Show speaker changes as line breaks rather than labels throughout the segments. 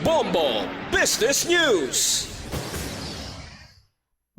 Bombo Business News.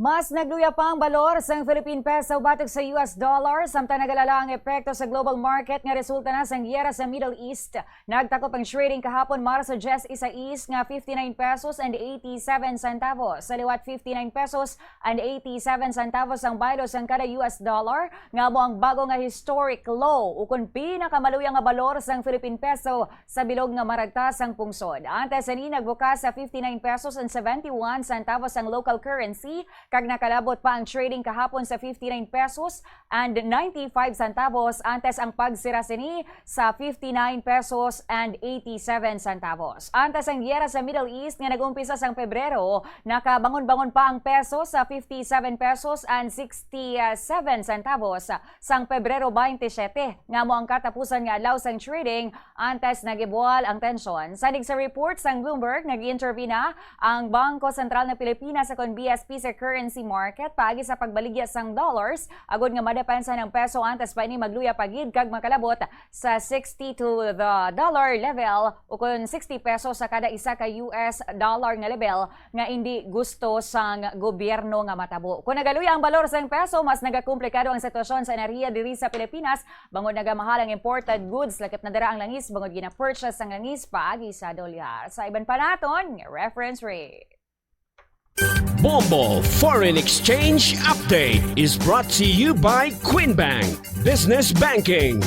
Mas nagluya pa ang balor sa Philippine Peso batok sa US dollar samtang nagalala ang epekto sa global market nga resulta na sa giyera sa Middle East. Nagtakop ang trading kahapon Marso 10 isais nga 59 pesos and 87 centavos. Sa liwat 59 pesos and 87 centavos ang baylos ang kada US dollar nga mo ang bago nga historic low ukon pinakamaluyang nga balor sa Philippine Peso sa bilog nga maragtas ang pungsod. Antes ani nagbukas sa 59 pesos and 71 centavos ang local currency. Kag nakalabot pa ang trading kahapon sa 59 pesos and 95 centavos antes ang pagsira sini sa 59 pesos and 87 centavos. Antes ang giyera sa Middle East nga nag-umpisa sa Pebrero, nakabangon-bangon pa ang peso sa 57 pesos and 67 centavos sang Pebrero 27 nga mo ang katapusan nga adlaw sang trading antes nagibuwal ang tensyon. Sanig sa report sang Bloomberg, nag-intervene na ang Bangko Sentral ng Pilipinas sa BSP sa currency market paagi sa pagbaligya sang dollars agod nga madepensa ng peso antes pa ini magluya pagid kag makalabot sa 60 to the dollar level o kun 60 pesos sa kada isa ka US dollar nga level nga hindi gusto sang gobyerno nga matabo. Kung nagaluya ang balor sang peso, mas nagakomplikado ang sitwasyon sa enerhiya diri sa Pilipinas bangod nagamahal ang imported goods lakip na dara ang langis bangod gina-purchase ang langis paagi sa dolyar. Sa iban pa naton, reference rate.
Bombo Foreign Exchange Update is brought to you by Queen Bank Business Banking.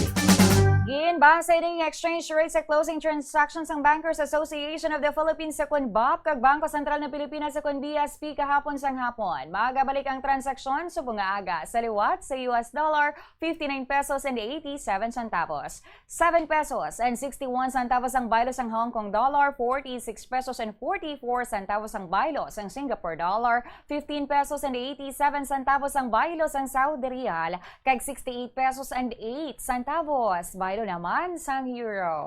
Ginbasa ining exchange rate sa closing transactions ng Bankers Association of the Philippines sa BAP kag Bangko Sentral ng Pilipinas sa BSP kahapon sang hapon. Magabalik ang transaksyon subong nga aga sa liwat sa US dollar 59 pesos and 87 centavos. 7 pesos and 61 centavos ang baylos ang Hong Kong dollar, 46 pesos and 44 centavos ang baylos ang Singapore dollar, 15 pesos and 87 centavos ang baylos ang Saudi Riyal, kag 68 pesos and 8 centavos baylo naman sang euro.